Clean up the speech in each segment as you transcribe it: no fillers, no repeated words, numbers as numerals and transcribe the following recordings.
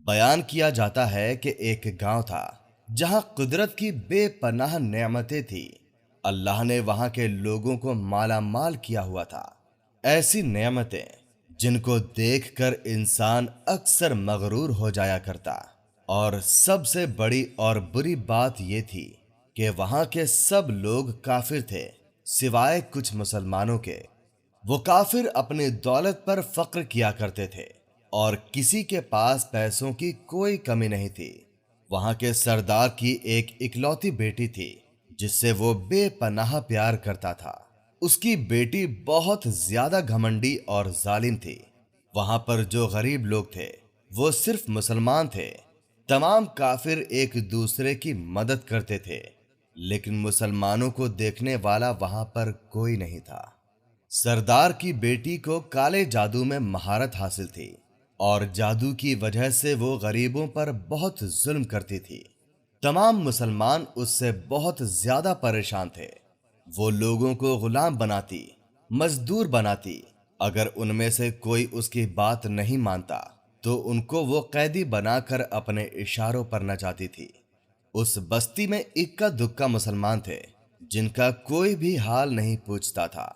بیان کیا جاتا ہے کہ ایک گاؤں تھا جہاں قدرت کی بے پناہ نعمتیں تھیں۔ اللہ نے وہاں کے لوگوں کو مالا مال کیا ہوا تھا، ایسی نعمتیں جن کو دیکھ کر انسان اکثر مغرور ہو جایا کرتا۔ اور سب سے بڑی اور بری بات یہ تھی کہ وہاں کے سب لوگ کافر تھے سوائے کچھ مسلمانوں کے۔ وہ کافر اپنی دولت پر فخر کیا کرتے تھے اور کسی کے پاس پیسوں کی کوئی کمی نہیں تھی۔ وہاں کے سردار کی ایک اکلوتی بیٹی تھی جس سے وہ بے پناہ پیار کرتا تھا۔ اس کی بیٹی بہت زیادہ گھمنڈی اور ظالم تھی۔ وہاں پر جو غریب لوگ تھے وہ صرف مسلمان تھے۔ تمام کافر ایک دوسرے کی مدد کرتے تھے، لیکن مسلمانوں کو دیکھنے والا وہاں پر کوئی نہیں تھا۔ سردار کی بیٹی کو کالے جادو میں مہارت حاصل تھی اور جادو کی وجہ سے وہ غریبوں پر بہت ظلم کرتی تھی۔ تمام مسلمان اس سے بہت زیادہ پریشان تھے۔ وہ لوگوں کو غلام بناتی، مزدور بناتی۔ اگر ان میں سے کوئی اس کی بات نہیں مانتا تو ان کو وہ قیدی بنا کر اپنے اشاروں پر نچاتی تھی۔ اس بستی میں اکا دکا مسلمان تھے جن کا کوئی بھی حال نہیں پوچھتا تھا،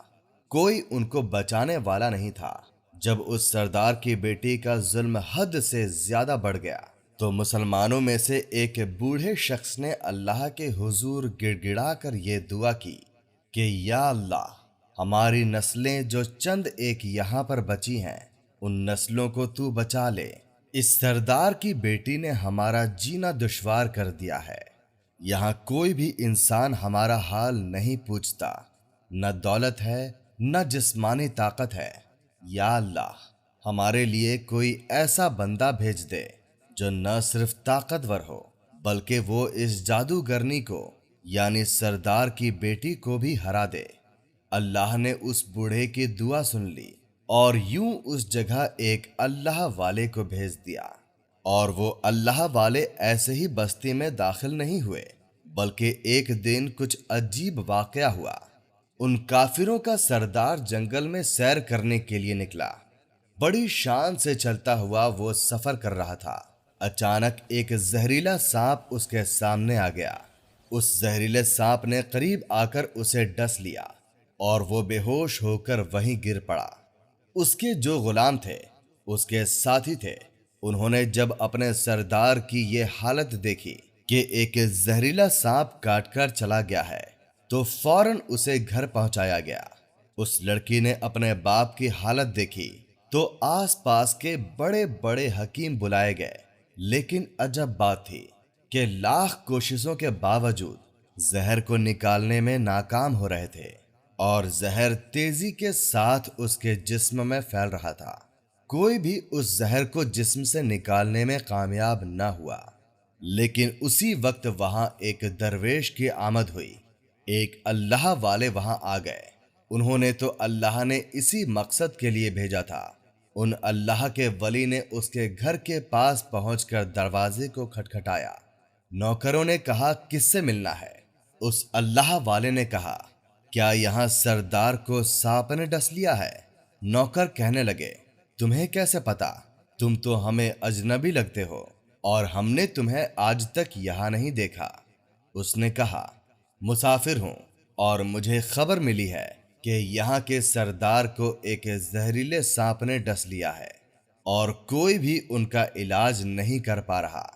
کوئی ان کو بچانے والا نہیں تھا۔ جب اس سردار کی بیٹی کا ظلم حد سے زیادہ بڑھ گیا تو مسلمانوں میں سے ایک بوڑھے شخص نے اللہ کے حضور گڑ گڑا کر یہ دعا کی کہ یا اللہ، ہماری نسلیں جو چند ایک یہاں پر بچی ہیں ان نسلوں کو تو بچا لے۔ اس سردار کی بیٹی نے ہمارا جینا دشوار کر دیا ہے۔ یہاں کوئی بھی انسان ہمارا حال نہیں پوچھتا، نہ دولت ہے نہ جسمانی طاقت ہے۔ یا اللہ، ہمارے لیے کوئی ایسا بندہ بھیج دے جو نہ صرف طاقتور ہو بلکہ وہ اس جادوگرنی کو یعنی سردار کی بیٹی کو بھی ہرا دے۔ اللہ نے اس بوڑھے کی دعا سن لی اور یوں اس جگہ ایک اللہ والے کو بھیج دیا۔ اور وہ اللہ والے ایسے ہی بستی میں داخل نہیں ہوئے، بلکہ ایک دن کچھ عجیب واقعہ ہوا۔ ان کافروں کا سردار جنگل میں سیر کرنے کے لیے نکلا۔ بڑی شان سے چلتا ہوا وہ سفر کر رہا تھا۔ اچانک ایک زہریلا سانپ اس کے سامنے آ گیا۔ اس زہریلے سانپ نے قریب آ کر اسے ڈس لیا اور وہ بے ہوش ہو کر وہیں گر پڑا۔ اس کے جو غلام تھے، اس کے ساتھی تھے، انہوں نے جب اپنے سردار کی یہ حالت دیکھی کہ ایک زہریلا سانپ کاٹ کر چلا گیا ہے تو فوراً اسے گھر پہنچایا گیا۔ اس لڑکی نے اپنے باپ کی حالت دیکھی تو آس پاس کے بڑے بڑے حکیم بلائے گئے، لیکن عجب بات تھی کہ لاکھ کوششوں کے باوجود زہر کو نکالنے میں ناکام ہو رہے تھے اور زہر تیزی کے ساتھ اس کے جسم میں پھیل رہا تھا۔ کوئی بھی اس زہر کو جسم سے نکالنے میں کامیاب نہ ہوا۔ لیکن اسی وقت وہاں ایک درویش کی آمد ہوئی۔ ایک اللہ والے وہاں آ گئے۔ انہوں نے تو اللہ نے اسی مقصد کے لیے بھیجا تھا۔ ان اللہ کے ولی نے اس کے گھر کے پاس پہنچ کر دروازے کو کھٹکھٹایا۔ نوکروں نے کہا کس سے ملنا ہے؟ اس اللہ والے نے کہا کیا یہاں سردار کو سانپ نے ڈس لیا ہے؟ نوکر کہنے لگے تمہیں کیسے پتا؟ تم تو ہمیں اجنبی لگتے ہو اور ہم نے تمہیں آج تک یہاں نہیں دیکھا۔ اس نے کہا مسافر ہوں اور مجھے خبر ملی ہے کہ یہاں کے سردار کو ایک زہریلے سانپ نے ڈس لیا ہے اور کوئی بھی ان کا علاج نہیں کر پا رہا۔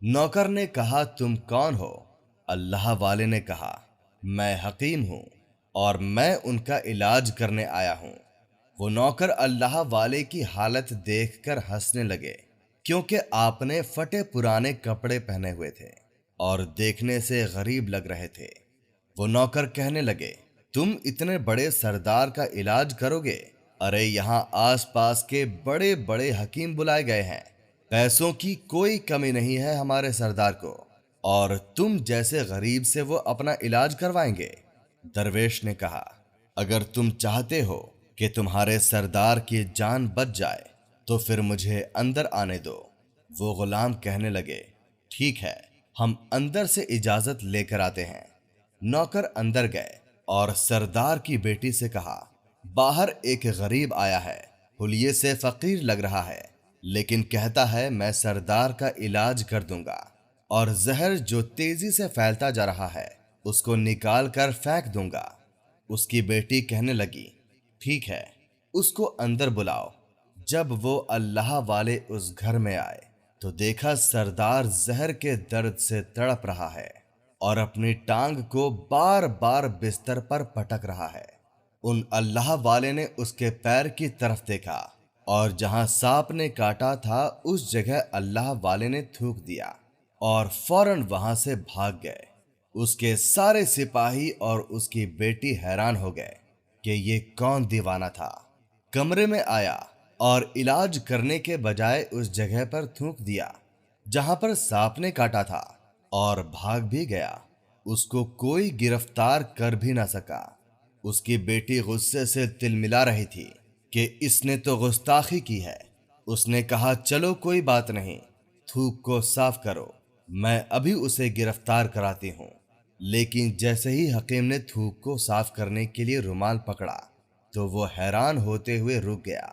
نوکر نے کہا تم کون ہو؟ اللہ والے نے کہا میں حکیم ہوں اور میں ان کا علاج کرنے آیا ہوں۔ وہ نوکر اللہ والے کی حالت دیکھ کر ہنسنے لگے، کیونکہ آپ نے پھٹے پرانے کپڑے پہنے ہوئے تھے اور دیکھنے سے غریب لگ رہے تھے۔ وہ نوکر کہنے لگے تم اتنے بڑے سردار کا علاج کرو گے؟ ارے یہاں آس پاس کے بڑے بڑے حکیم بلائے گئے ہیں، پیسوں کی کوئی کمی نہیں ہے ہمارے سردار کو، اور تم جیسے غریب سے وہ اپنا علاج کروائیں گے؟ درویش نے کہا اگر تم چاہتے ہو کہ تمہارے سردار کی جان بچ جائے تو پھر مجھے اندر آنے دو۔ وہ غلام کہنے لگے ٹھیک ہے، ہم اندر سے اجازت لے کر آتے ہیں۔ نوکر اندر گئے اور سردار کی بیٹی سے کہا باہر ایک غریب آیا ہے، حلیے سے فقیر لگ رہا ہے، لیکن کہتا ہے میں سردار کا علاج کر دوں گا اور زہر جو تیزی سے پھیلتا جا رہا ہے اس کو نکال کر پھینک دوں گا۔ اس کی بیٹی کہنے لگی، ٹھیک ہے، اس کو اندر بلاؤ۔ جب وہ اللہ والے اس گھر میں آئے تو دیکھا سردار زہر کے درد سے تڑپ رہا ہے اور اپنی ٹانگ کو بار بار بستر پر پٹک رہا ہے۔ ان اللہ والے نے اس کے پیر کی طرف دیکھا اور جہاں سانپ نے کاٹا تھا اس جگہ اللہ والے نے تھوک دیا اور فوراً وہاں سے بھاگ گئے۔ اس کے سارے سپاہی اور اس کی بیٹی حیران ہو گئے کہ یہ کون دیوانہ تھا۔ کمرے میں آیا اور علاج کرنے کے بجائے اس جگہ پر تھوک دیا جہاں پر سانپ نے کاٹا تھا اور بھاگ بھی گیا۔ اس کو کوئی گرفتار کر بھی نہ سکا۔ اس کی بیٹی غصے سے تلملا رہی تھی کہ اس نے تو گستاخی کی ہے۔ اس نے کہا، چلو کوئی بات نہیں، تھوک کو صاف کرو، میں ابھی اسے گرفتار کراتی ہوں۔ لیکن جیسے ہی حکیم نے تھوک کو صاف کرنے کے لیے رومال پکڑا تو وہ حیران ہوتے ہوئے رک گیا۔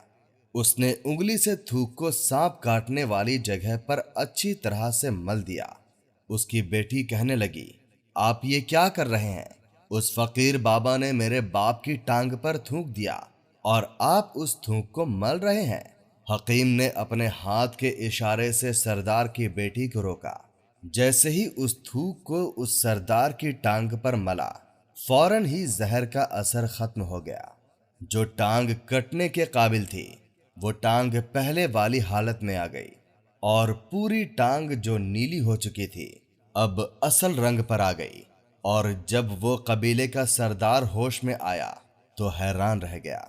اس نے انگلی سے تھوک کو سانپ کاٹنے والی جگہ پر اچھی طرح سے مل دیا۔ اس کی بیٹی کہنے لگی، آپ یہ کیا کر رہے ہیں؟ اس فقیر بابا نے میرے باپ کی ٹانگ پر تھوک دیا اور آپ اس تھوک کو مل رہے ہیں۔ حکیم نے اپنے ہاتھ کے اشارے سے سردار کی بیٹی کو روکا۔ جیسے ہی اس تھوک کو اس سردار کی ٹانگ پر ملا، فوراً ہی زہر کا اثر ختم ہو گیا۔ جو ٹانگ کٹنے کے قابل تھی وہ ٹانگ پہلے والی حالت میں آ گئی اور پوری ٹانگ جو نیلی ہو چکی تھی اب اصل رنگ پر آ گئی۔ اور جب وہ قبیلے کا سردار ہوش میں آیا تو حیران رہ گیا۔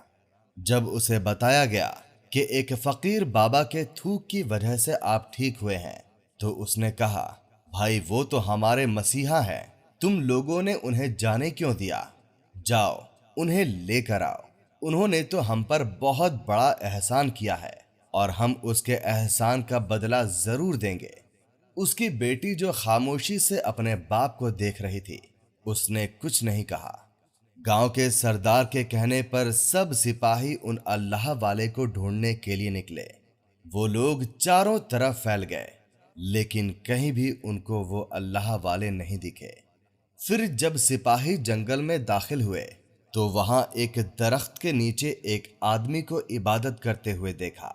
جب اسے بتایا گیا کہ ایک فقیر بابا کے تھوک کی وجہ سے آپ ٹھیک ہوئے ہیں تو اس نے کہا، بھائی وہ تو ہمارے مسیحا ہیں، تم لوگوں نے انہیں جانے کیوں دیا؟ جاؤ انہیں لے کر آؤ، انہوں نے تو ہم پر بہت بڑا احسان کیا ہے اور ہم اس کے احسان کا بدلہ ضرور دیں گے۔ اس کی بیٹی جو خاموشی سے اپنے باپ کو دیکھ رہی تھی اس نے کچھ نہیں کہا۔ گاؤں کے سردار کے کہنے پر سب سپاہی ان اللہ والے کو ڈھونڈنے کے لیے نکلے۔ وہ لوگ چاروں طرف پھیل گئے لیکن کہیں بھی ان کو وہ اللہ والے نہیں دکھے۔ پھر جب سپاہی جنگل میں داخل ہوئے تو وہاں ایک درخت کے نیچے ایک آدمی کو عبادت کرتے ہوئے دیکھا۔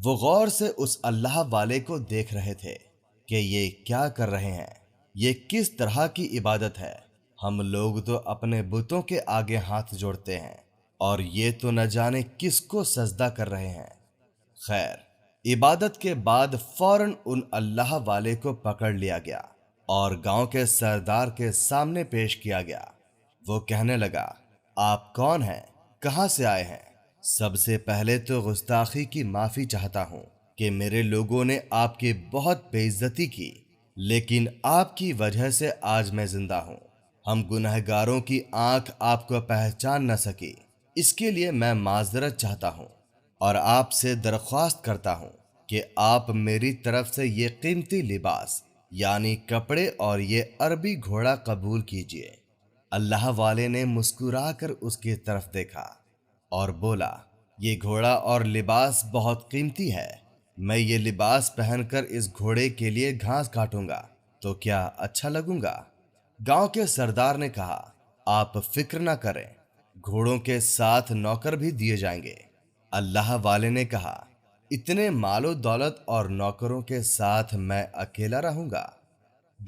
وہ غور سے اس اللہ والے کو دیکھ رہے تھے کہ یہ کیا کر رہے ہیں، یہ کس طرح کی عبادت ہے۔ ہم لوگ تو اپنے بتوں کے آگے ہاتھ جوڑتے ہیں اور یہ تو نہ جانے کس کو سجدہ کر رہے ہیں۔ خیر، عبادت کے بعد فوراً ان اللہ والے کو پکڑ لیا گیا اور گاؤں کے سردار کے سامنے پیش کیا گیا۔ وہ کہنے لگا، آپ کون ہیں؟ کہاں سے آئے ہیں؟ سب سے پہلے تو گستاخی کی معافی چاہتا ہوں کہ میرے لوگوں نے آپ کی بہت بے عزتی کی، لیکن آپ کی وجہ سے آج میں زندہ ہوں۔ ہم گنہگاروں کی آنکھ آپ کو پہچان نہ سکی، اس کے لیے میں معذرت چاہتا ہوں اور آپ سے درخواست کرتا ہوں کہ آپ میری طرف سے یہ قیمتی لباس یعنی کپڑے اور یہ عربی گھوڑا قبول کیجئے۔ اللہ والے نے مسکرا کر اس کی طرف دیکھا اور بولا، یہ گھوڑا اور لباس بہت قیمتی ہے، میں یہ لباس پہن کر اس گھوڑے کے لیے گھاس کاٹوں گا تو کیا اچھا لگوں گا؟ گاؤں کے سردار نے کہا، آپ فکر نہ کریں، گھوڑوں کے ساتھ نوکر بھی دیے جائیں گے۔ اللہ والے نے کہا، اتنے مال و دولت اور نوکروں کے ساتھ میں اکیلا رہوں گا؟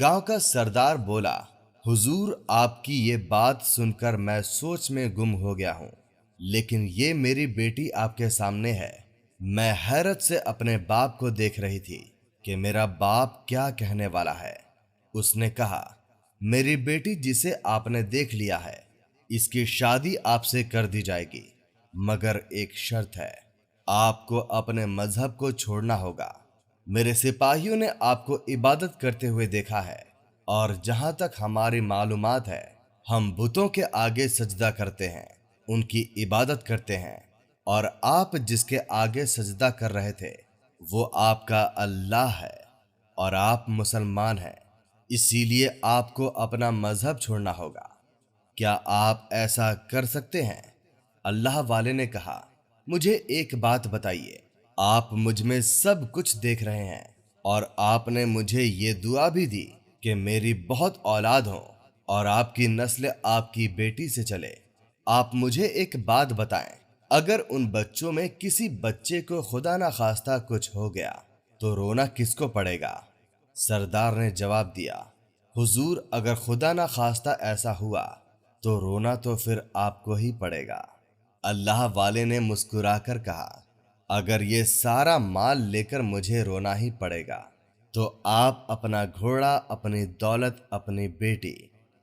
گاؤں کا سردار بولا، حضور آپ کی یہ بات سن کر میں سوچ میں گم ہو گیا ہوں، لیکن یہ میری بیٹی آپ کے سامنے ہے۔ میں حیرت سے اپنے باپ کو دیکھ رہی تھی کہ میرا باپ کیا کہنے والا ہے۔ اس نے کہا، میری بیٹی جسے آپ نے دیکھ لیا ہے اس کی شادی آپ سے کر دی جائے گی، مگر ایک شرط ہے، آپ کو اپنے مذہب کو چھوڑنا ہوگا۔ میرے سپاہیوں نے آپ کو عبادت کرتے ہوئے دیکھا ہے اور جہاں تک ہماری معلومات ہے ہم بتوں کے آگے سجدہ کرتے ہیں، ان کی عبادت کرتے ہیں، اور آپ جس کے آگے سجدہ کر رہے تھے وہ آپ کا اللہ ہے اور آپ مسلمان ہیں، اسی لیے آپ کو اپنا مذہب چھوڑنا ہوگا۔ کیا آپ ایسا کر سکتے ہیں؟ اللہ والے نے کہا، مجھے ایک بات بتائیے، آپ مجھ میں سب کچھ دیکھ رہے ہیں، اور آپ نے مجھے یہ دعا بھی دی کہ میری بہت اولاد ہو اور آپ کی نسل آپ کی بیٹی سے چلے۔ آپ مجھے ایک بات بتائیں، اگر ان بچوں میں کسی بچے کو خدا نہ خواستہ کچھ ہو گیا تو رونا کس کو پڑے گا؟ سردار نے جواب دیا، حضور اگر خدا نہ خواستہ ایسا ہوا تو رونا تو پھر آپ کو ہی پڑے گا۔ اللہ والے نے مسکرا کر کہا، اگر یہ سارا مال لے کر مجھے رونا ہی پڑے گا تو آپ اپنا گھوڑا، اپنی دولت، اپنی بیٹی،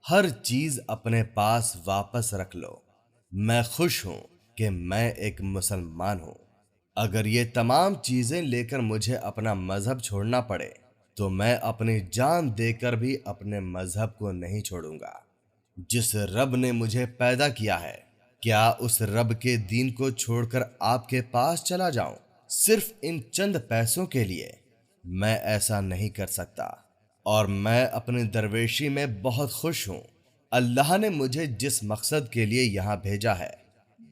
ہر چیز اپنے پاس واپس رکھ لو۔ میں خوش ہوں کہ میں ایک مسلمان ہوں۔ اگر یہ تمام چیزیں لے کر مجھے اپنا مذہب چھوڑنا پڑے تو میں اپنی جان دے کر بھی اپنے مذہب کو نہیں چھوڑوں گا۔ جس رب نے مجھے پیدا کیا ہے، کیا اس رب کے دین کو چھوڑ کر آپ کے پاس چلا جاؤں صرف ان چند پیسوں کے لیے؟ میں ایسا نہیں کر سکتا، اور میں اپنی درویشی میں بہت خوش ہوں۔ اللہ نے مجھے جس مقصد کے لیے یہاں بھیجا ہے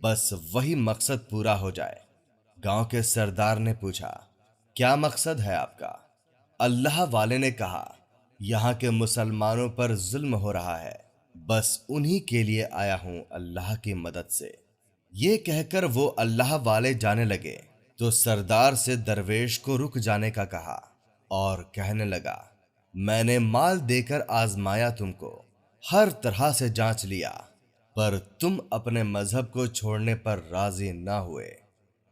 بس وہی مقصد پورا ہو جائے۔ گاؤں کے سردار نے پوچھا، کیا مقصد ہے آپ کا؟ اللہ والے نے کہا، یہاں کے مسلمانوں پر ظلم ہو رہا ہے، بس انہی کے لیے آیا ہوں اللہ کی مدد سے۔ یہ کہہ کر وہ اللہ والے جانے لگے تو سردار سے درویش کو رک جانے کا کہا اور کہنے لگا، میں نے مال دے کر آزمایا تم کو، ہر طرح سے جانچ لیا، پر تم اپنے مذہب کو چھوڑنے پر راضی نہ ہوئے۔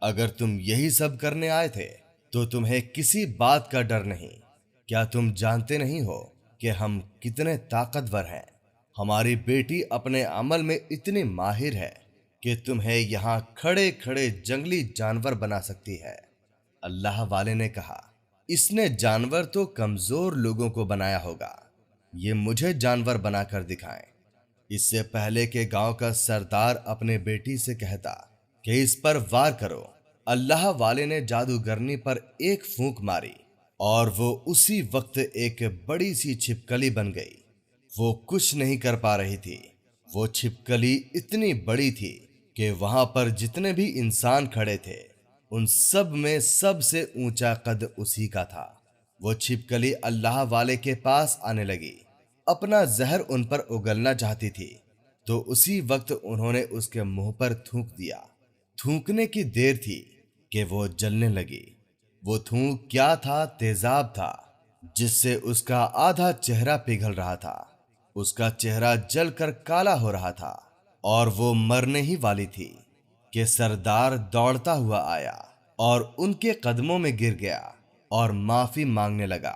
اگر تم یہی سب کرنے آئے تھے تو تمہیں کسی بات کا ڈر نہیں۔ کیا تم جانتے نہیں ہو کہ ہم کتنے طاقتور ہیں؟ ہماری بیٹی اپنے عمل میں اتنی ماہر ہے کہ تمہیں یہاں کھڑے کھڑے جنگلی جانور بنا سکتی ہے۔ اللہ والے نے کہا، اس نے جانور تو کمزور لوگوں کو بنایا ہوگا، یہ مجھے جانور بنا کر دکھائیں۔ اس سے پہلے کہ گاؤں کا سردار اپنے بیٹی سے کہتا کہ اس پر وار کرو، اللہ والے نے جادوگرنی پر ایک پھونک ماری اور وہ اسی وقت ایک بڑی سی چھپکلی بن گئی۔ وہ کچھ نہیں کر پا رہی تھی۔ وہ چھپکلی اتنی بڑی تھی کہ وہاں پر جتنے بھی انسان کھڑے تھے ان سب میں سب سے اونچا قد اسی کا تھا۔ وہ چھپکلی اللہ والے کے پاس آنے لگی، اپنا زہر ان پر اگلنا چاہتی تھی، تو اسی وقت انہوں نے اس کے منہ پر تھونک دیا۔ تھونکنے کی دیر تھی کہ وہ جلنے لگی۔ وہ تھونک کیا تھا؟ تیزاب تھا، جس سے اس کا آدھا چہرہ پگھل رہا تھا۔ اس کا چہرہ جل کر کالا ہو رہا تھا اور وہ مرنے ہی والی تھی کہ سردار دوڑتا ہوا آیا اور ان کے قدموں میں گر گیا اور معافی مانگنے لگا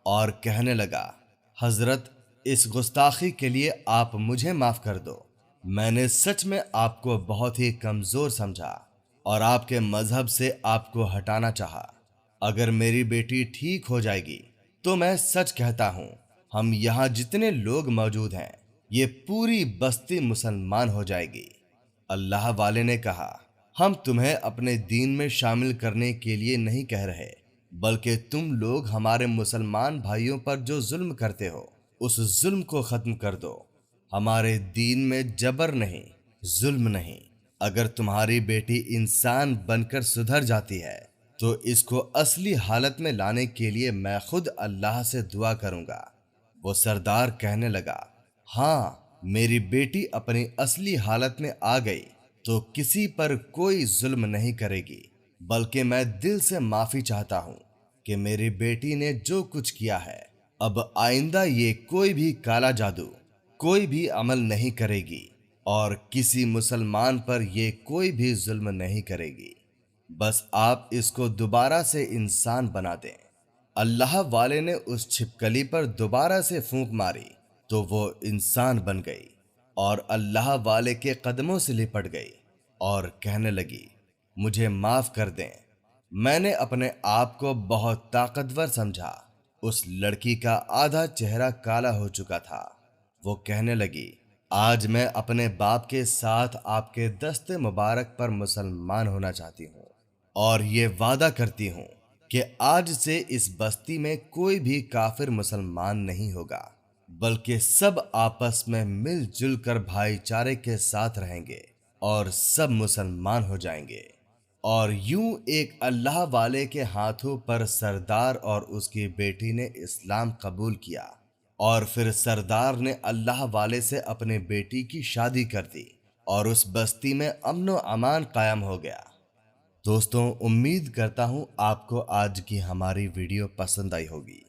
اور کہنے لگا، حضرت، اس گستاخی کے لیے آپ مجھے معاف کر دو۔ میں نے سچ میں آپ کو بہت ہی کمزور سمجھا اور آپ کے مذہب سے آپ کو ہٹانا چاہا۔ اگر میری بیٹی ٹھیک ہو جائے گی تو میں سچ کہتا ہوں ہم یہاں جتنے لوگ موجود ہیں یہ پوری بستی مسلمان ہو جائے گی۔ اللہ والے نے کہا، ہم تمہیں اپنے دین میں شامل کرنے کے لیے نہیں کہہ رہے، بلکہ تم لوگ ہمارے مسلمان بھائیوں پر جو ظلم کرتے ہو اس ظلم کو ختم کر دو۔ ہمارے دین میں جبر نہیں، ظلم نہیں۔ اگر تمہاری بیٹی انسان بن کر سدھر جاتی ہے تو اس کو اصلی حالت میں لانے کے لیے میں خود اللہ سے دعا کروں گا۔ وہ سردار کہنے لگا، ہاں، میری بیٹی اپنی اصلی حالت میں آ گئی تو کسی پر کوئی ظلم نہیں کرے گی، بلکہ میں دل سے معافی چاہتا ہوں کہ میری بیٹی نے جو کچھ کیا ہے اب آئندہ یہ کوئی بھی کالا جادو، کوئی بھی عمل نہیں کرے گی اور کسی مسلمان پر یہ کوئی بھی ظلم نہیں کرے گی۔ بس آپ اس کو دوبارہ سے انسان بنا دیں۔ اللہ والے نے اس چھپکلی پر دوبارہ سے پھونک ماری تو وہ انسان بن گئی اور اللہ والے کے قدموں سے لپٹ گئی اور کہنے لگی، مجھے معاف کر دیں، میں نے اپنے آپ کو بہت طاقتور سمجھا۔ اس لڑکی کا آدھا چہرہ کالا ہو چکا تھا۔ وہ کہنے لگی، آج میں اپنے باپ کے ساتھ آپ کے دست مبارک پر مسلمان ہونا چاہتی ہوں، اور یہ وعدہ کرتی ہوں کہ آج سے اس بستی میں کوئی بھی کافر مسلمان نہیں ہوگا، بلکہ سب آپس میں مل جل کر بھائی چارے کے ساتھ رہیں گے اور سب مسلمان ہو جائیں گے۔ اور یوں ایک اللہ والے کے ہاتھوں پر سردار اور اس کی بیٹی نے اسلام قبول کیا، اور پھر سردار نے اللہ والے سے اپنے بیٹی کی شادی کر دی اور اس بستی میں امن و امان قائم ہو گیا۔ دوستوں، امید کرتا ہوں آپ کو آج کی ہماری ویڈیو پسند آئی ہوگی۔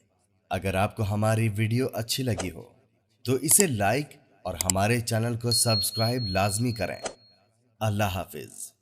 اگر آپ کو ہماری ویڈیو اچھی لگی ہو تو اسے لائک اور ہمارے چینل کو سبسکرائب لازمی کریں۔ اللہ حافظ۔